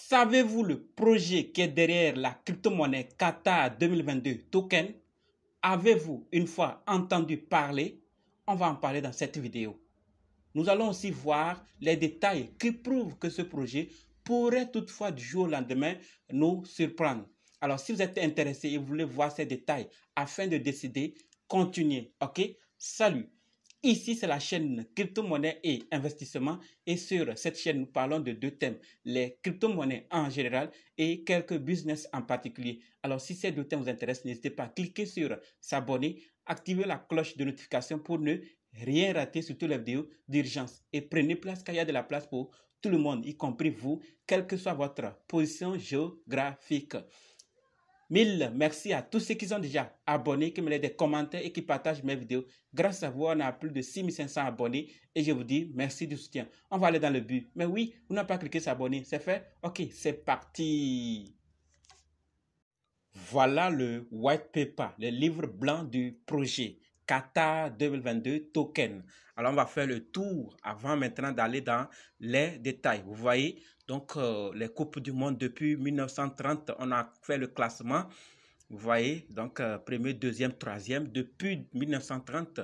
Savez-vous le projet qui est derrière la crypto-monnaie Qatar 2022 token? Avez-vous une fois entendu parler? On va en parler dans cette vidéo. Nous allons aussi voir les détails qui prouvent que ce projet pourrait toutefois du jour au lendemain nous surprendre. Alors, si vous êtes intéressé et vous voulez voir ces détails afin de décider, continuez. OK? Salut! Ici, c'est la chaîne crypto-monnaie et investissement. Et sur cette chaîne, nous parlons de deux thèmes, les crypto-monnaies en général et quelques business en particulier. Alors, si ces deux thèmes vous intéressent, n'hésitez pas à cliquer sur s'abonner, activer la cloche de notification pour ne rien rater sur toutes les vidéos d'urgence. Et prenez place car il y a de la place pour tout le monde, y compris vous, quelle que soit votre position géographique. Mille merci à tous ceux qui sont déjà abonnés, qui me laissent des commentaires et qui partagent mes vidéos. Grâce à vous, on a plus de 6500 abonnés et je vous dis merci du soutien. On va aller dans le but. Mais oui, vous n'avez pas cliqué s'abonner, c'est fait? Ok, c'est parti. Voilà le white paper, le livre blanc du projet Qatar 2022 token. Alors, on va faire le tour avant maintenant d'aller dans les détails. Vous voyez, donc les Coupes du Monde depuis 1930, on a fait le classement. Vous voyez, donc premier, deuxième, troisième, depuis 1930.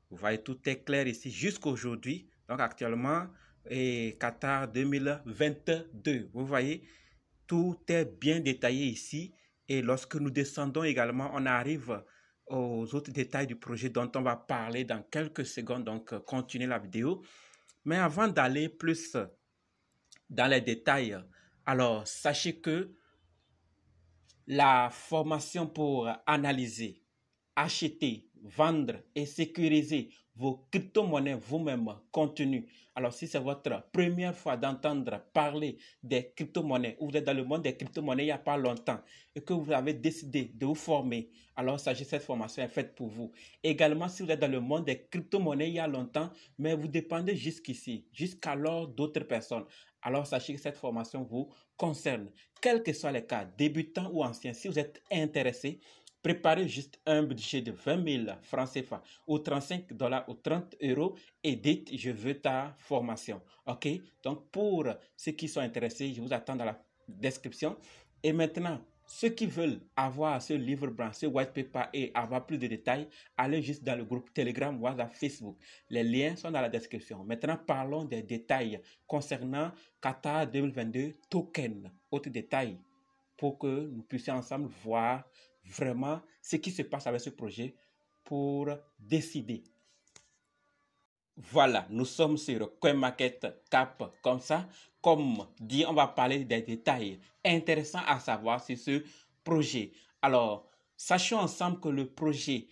Vous voyez, tout est clair ici jusqu'à aujourd'hui. Donc actuellement, et Qatar 2022. Vous voyez, tout est bien détaillé ici. Et lorsque nous descendons également, on arrive aux autres détails du projet dont on va parler dans quelques secondes. Donc, continuez la vidéo. Mais avant d'aller plus dans les détails, alors sachez que la formation pour analyser, acheter, vendre et sécuriser vos crypto-monnaies vous-même contenues. Alors, si c'est votre première fois d'entendre parler des crypto-monnaies, ou vous êtes dans le monde des crypto-monnaies il n'y a pas longtemps et que vous avez décidé de vous former, alors sachez que cette formation est faite pour vous. Également, si vous êtes dans le monde des crypto-monnaies il y a longtemps, mais vous dépendez jusqu'ici, jusqu'alors d'autres personnes, alors sachez que cette formation vous concerne. Quels que soient les cas, débutants ou anciens, si vous êtes intéressé, préparez juste un budget de 20 000 francs CFA ou 35 $ ou 30 € et dites je veux ta formation. Ok? Donc pour ceux qui sont intéressés, je vous attends dans la description. Et maintenant, ceux qui veulent avoir ce livre blanc, ce white paper et avoir plus de détails, allez juste dans le groupe Telegram, WhatsApp, Facebook. Les liens sont dans la description. Maintenant, parlons des détails concernant Qatar 2022 token. Autres détails pour que nous puissions ensemble voir vraiment ce qui se passe avec ce projet pour décider. Voilà, nous sommes sur CoinMarketCap comme ça. Comme dit, on va parler des détails intéressants à savoir sur ce projet. Alors, sachons ensemble que le projet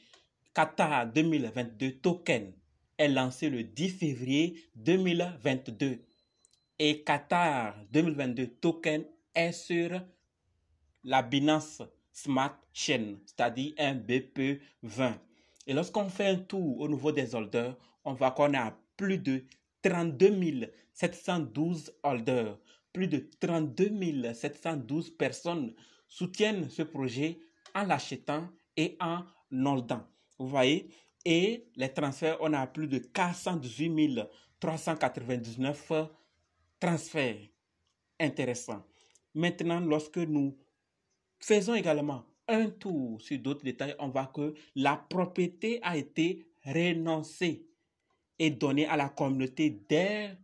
Qatar 2022 token est lancé le 10 février 2022 et Qatar 2022 token est sur la Binance Smart Chain, c'est-à-dire un BP20. Et lorsqu'on fait un tour au niveau des holders, on voit qu'on a plus de 32 712 holders. Plus de 32 712 personnes soutiennent ce projet en l'achetant et en holdant. Vous voyez? Et les transferts, on a plus de 418 399 transferts. Intéressant. Maintenant, lorsque nous faisons également un tour sur d'autres détails, on voit que la propriété a été renoncée et donnée à la communauté dès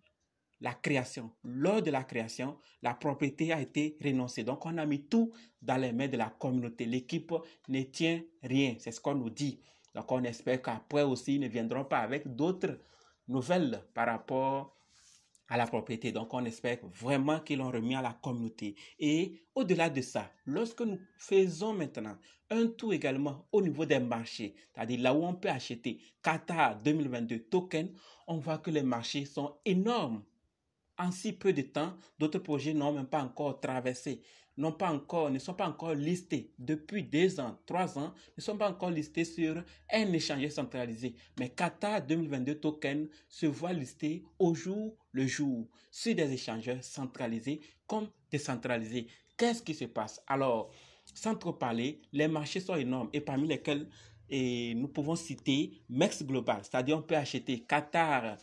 la création. Lors de la création, la propriété a été renoncée. Donc, on a mis tout dans les mains de la communauté. L'équipe ne tient rien. C'est ce qu'on nous dit. Donc, on espère qu'après aussi, ils ne viendront pas avec d'autres nouvelles par rapport à la propriété. Donc, on espère vraiment qu'ils l'ont remis à la communauté. Et au-delà de ça, lorsque nous faisons maintenant un tour également au niveau des marchés, c'est-à-dire là où on peut acheter Qatar 2022 token, on voit que les marchés sont énormes. En si peu de temps, d'autres projets n'ont même pas encore traversé, ne sont pas encore listés depuis 2 ans, 3 ans, ne sont pas encore listés sur un échangeur centralisé. Mais Qatar 2022 token se voit listé au jour le jour sur des échangeurs centralisés comme décentralisés. Qu'est-ce qui se passe? Alors, sans trop parler, les marchés sont énormes et parmi lesquels nous pouvons citer MEX Global, c'est-à-dire on peut acheter Qatar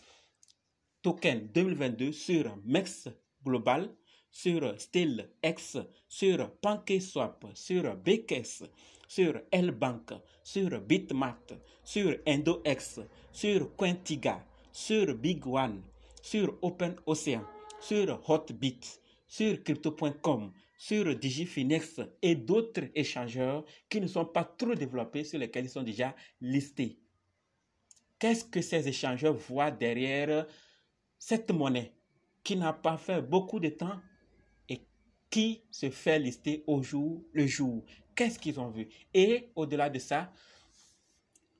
token 2022 sur MEX Global sur StillX, sur PancakeSwap, sur Bkes, sur Lbank, sur Bitmart, sur IndoX, sur Quantiga, sur Big One, sur OpenOcean, sur Hotbit, sur Crypto.com, sur Digifinex et d'autres échangeurs qui ne sont pas trop développés, sur lesquels ils sont déjà listés. Qu'est-ce que ces échangeurs voient derrière cette monnaie qui n'a pas fait beaucoup de temps et qui se fait lister au jour le jour? Qu'est-ce qu'ils ont vu? Et au-delà de ça,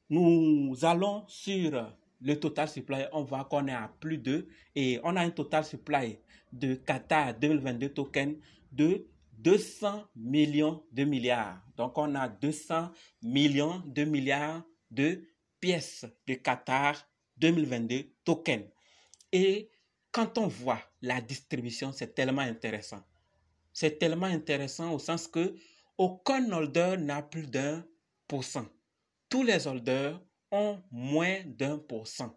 nous allons sur le total supply. On voit qu'on est à plus de, et on a un total supply de Qatar 2022 tokens de 200 millions de milliards. Donc, on a 200 millions de milliards de pièces de Qatar 2022 tokens. Et quand on voit la distribution, c'est tellement intéressant. C'est tellement intéressant au sens que aucun holder n'a plus d'1%. Tous les holders ont moins d'1%.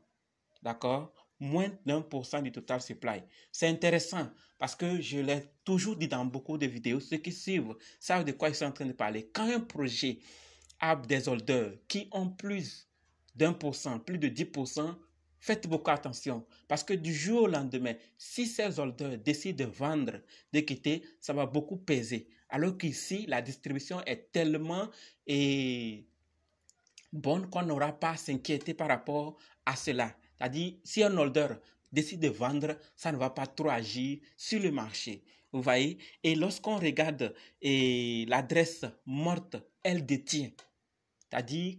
D'accord? Moins d'1% du total supply. C'est intéressant parce que je l'ai toujours dit dans beaucoup de vidéos. Ceux qui suivent savent de quoi ils sont en train de parler. Quand un projet a des holders qui ont plus d'1%, plus de 10%, faites beaucoup attention parce que du jour au lendemain, si ces holders décident de vendre, de quitter, ça va beaucoup peser. Alors qu'ici, la distribution est tellement bonne qu'on n'aura pas à s'inquiéter par rapport à cela. C'est-à-dire, si un holder décide de vendre, ça ne va pas trop agir sur le marché. Vous voyez? Et lorsqu'on regarde l'adresse morte, elle détient, c'est-à-dire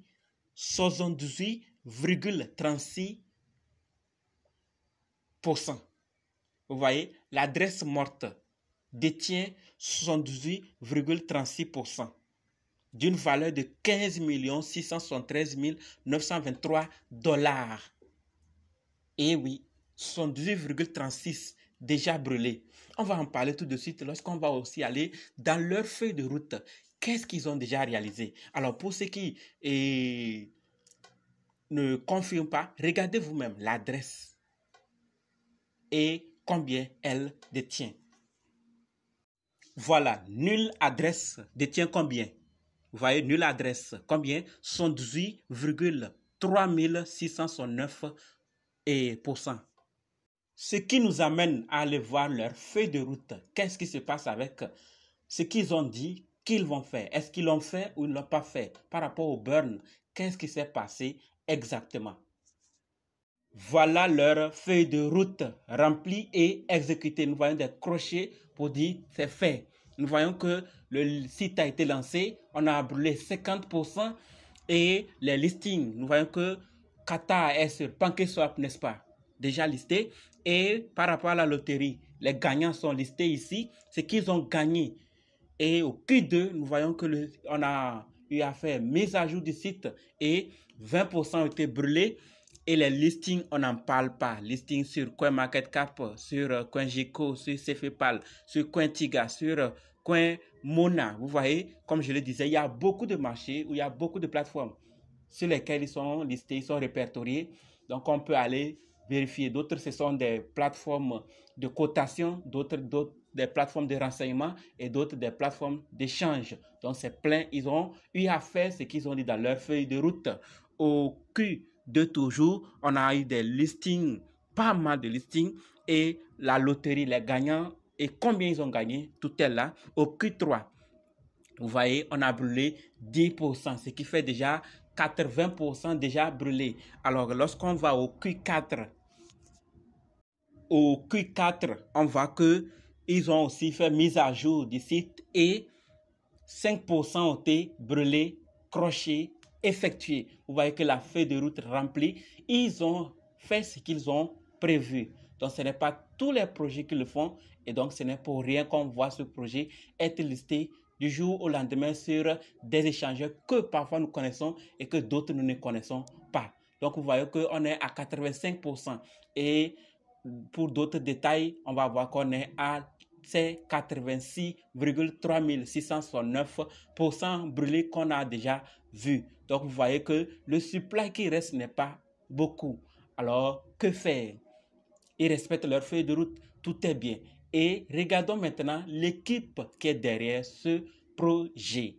78,36%. Vous voyez? L'adresse morte détient 78,36%. d'une valeur de 15 673 923 $. Et oui, 78,36 déjà brûlés. On va en parler tout de suite lorsqu'on va aussi aller dans leur feuille de route. Qu'est-ce qu'ils ont déjà réalisé? Alors, pour ceux qui ne confirment pas, regardez vous-même l'adresse et combien elle détient. Voilà, nulle adresse détient combien? Vous voyez, nulle adresse. Combien? 118,3669%. Ce qui nous amène à aller voir leur feuille de route. Qu'est-ce qui se passe avec ce qu'ils ont dit qu'ils vont faire? Est-ce qu'ils l'ont fait ou ils ne l'ont pas fait? Par rapport au burn, qu'est-ce qui s'est passé exactement? Voilà leur feuille de route remplie et exécutée. Nous voyons des crochets pour dire c'est fait. Nous voyons que le site a été lancé, on a brûlé 50% et les listings, nous voyons que Qatar est sur PancakeSwap, n'est-ce pas, déjà listé. Et par rapport à la loterie, les gagnants sont listés ici, ce qu'ils ont gagné. Et au Q2, nous voyons que on a eu à faire mise à jour du site et 20% ont été brûlés. Et les listings, on n'en parle pas. Listings sur CoinMarketCap, sur CoinGecko, sur CFPAL, sur Quantiga, sur CoinMona. Vous voyez, comme je le disais, il y a beaucoup de marchés où il y a beaucoup de plateformes sur lesquelles ils sont listés, ils sont répertoriés. Donc, on peut aller vérifier. D'autres, ce sont des plateformes de cotation, d'autres des plateformes de renseignement et d'autres des plateformes d'échange. Donc, c'est plein. Ils ont eu à faire ce qu'ils ont dit dans leur feuille de route. Au Q2 toujours, on a eu des listings, pas mal de listings, et la loterie, les gagnants, et combien ils ont gagné, tout est là. Au Q3, vous voyez, on a brûlé 10%, ce qui fait déjà 80% déjà brûlé. Alors, lorsqu'on va au Q4, on voit qu'ils ont aussi fait mise à jour du site et 5% ont été brûlés, crochés, effectués. Vous voyez que la feuille de route remplie, ils ont fait ce qu'ils ont prévu. Donc, ce n'est pas tous les projets qui le font et donc ce n'est pour rien qu'on voit ce projet être listé du jour au lendemain sur des échangeurs que parfois nous connaissons et que d'autres nous ne connaissons pas. Donc, vous voyez qu'on est à 85% et pour d'autres détails, on va voir qu'on est à 86,3669% brûlés qu'on a déjà vu. Donc, vous voyez que le supply qui reste n'est pas beaucoup. Alors, que faire? Ils respectent leur feuille de route, tout est bien. Et regardons maintenant l'équipe qui est derrière ce projet.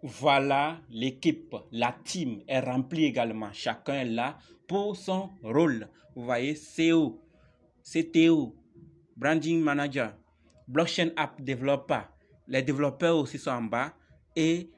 Voilà l'équipe, la team est remplie également. Chacun est là pour son rôle. Vous voyez, CEO, CTO, Branding Manager, Blockchain App Developer. Les développeurs aussi sont en bas. Et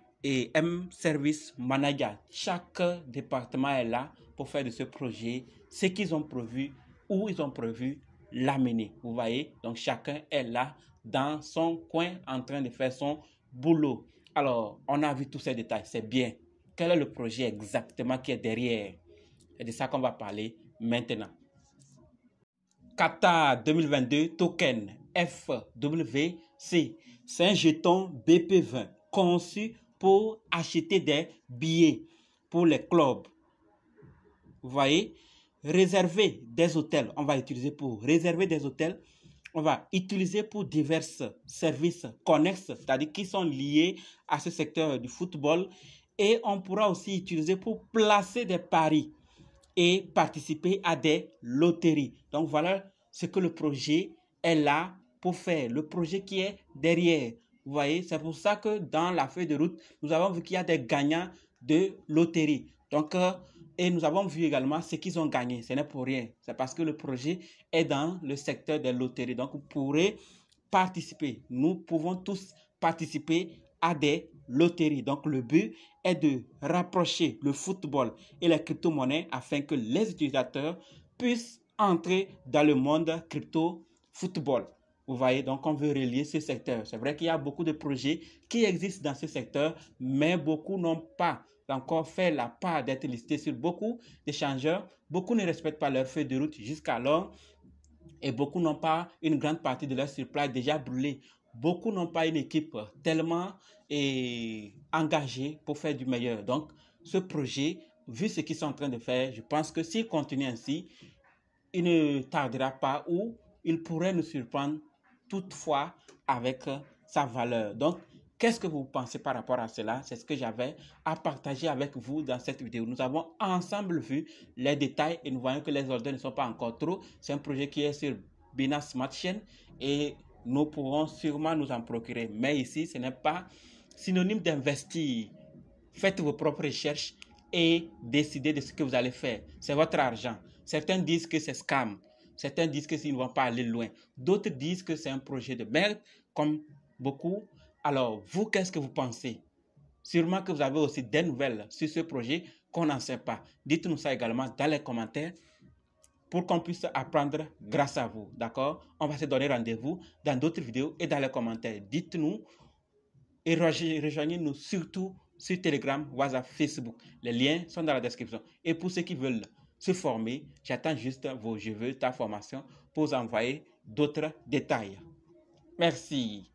M-Service Manager. Chaque département est là pour faire de ce projet ce qu'ils ont prévu, où ils ont prévu l'amener. Vous voyez, donc chacun est là dans son coin en train de faire son boulot. Alors, on a vu tous ces détails, c'est bien. Quel est le projet exactement qui est derrière? C'est de ça qu'on va parler maintenant. Qatar 2022 token FWC. C'est un jeton BP20 conçu pour acheter des billets pour les clubs. Vous voyez, réserver des hôtels, on va utiliser pour réserver des hôtels. On va utiliser pour divers services connexes, c'est-à-dire qui sont liés à ce secteur du football. Et on pourra aussi utiliser pour placer des paris et participer à des loteries. Donc voilà ce que le projet est là pour faire, le projet qui est derrière. Vous voyez, c'est pour ça que dans la feuille de route, nous avons vu qu'il y a des gagnants de loterie. Donc, et nous avons vu également ce qu'ils ont gagné. Ce n'est pour rien. C'est parce que le projet est dans le secteur des loteries. Donc, vous pourrez participer. Nous pouvons tous participer à des loteries. Donc, le but est de rapprocher le football et les crypto-monnaies afin que les utilisateurs puissent entrer dans le monde crypto-football. Vous voyez, donc on veut relier ce secteur. C'est vrai qu'il y a beaucoup de projets qui existent dans ce secteur, mais beaucoup n'ont pas encore fait la part d'être listés sur beaucoup d'échangeurs. Beaucoup ne respectent pas leur feuille de route jusqu'alors et beaucoup n'ont pas une grande partie de leur supply déjà brûlée. Beaucoup n'ont pas une équipe tellement engagée pour faire du meilleur. Donc, ce projet, vu ce qu'ils sont en train de faire, je pense que s'il continue ainsi, il ne tardera pas ou il pourrait nous surprendre toutefois avec sa valeur. Donc, qu'est-ce que vous pensez par rapport à cela? C'est ce que j'avais à partager avec vous dans cette vidéo. Nous avons ensemble vu les détails et nous voyons que les ordres ne sont pas encore trop. C'est un projet qui est sur Binance Smart Chain et nous pourrons sûrement nous en procurer. Mais ici, ce n'est pas synonyme d'investir. Faites vos propres recherches et décidez de ce que vous allez faire. C'est votre argent. Certains disent que c'est scam. Certains disent que s'ils ne vont pas aller loin. D'autres disent que c'est un projet de merde, comme beaucoup. Alors, vous, qu'est-ce que vous pensez? Sûrement que vous avez aussi des nouvelles sur ce projet qu'on n'en sait pas. Dites-nous ça également dans les commentaires pour qu'on puisse apprendre grâce à vous. D'accord? On va se donner rendez-vous dans d'autres vidéos et dans les commentaires. Dites-nous et rejoignez-nous surtout sur Telegram, WhatsApp, Facebook. Les liens sont dans la description. Et pour ceux qui veulent se former, j'attends juste vos je veux ta formation pour vous envoyer d'autres détails. Merci.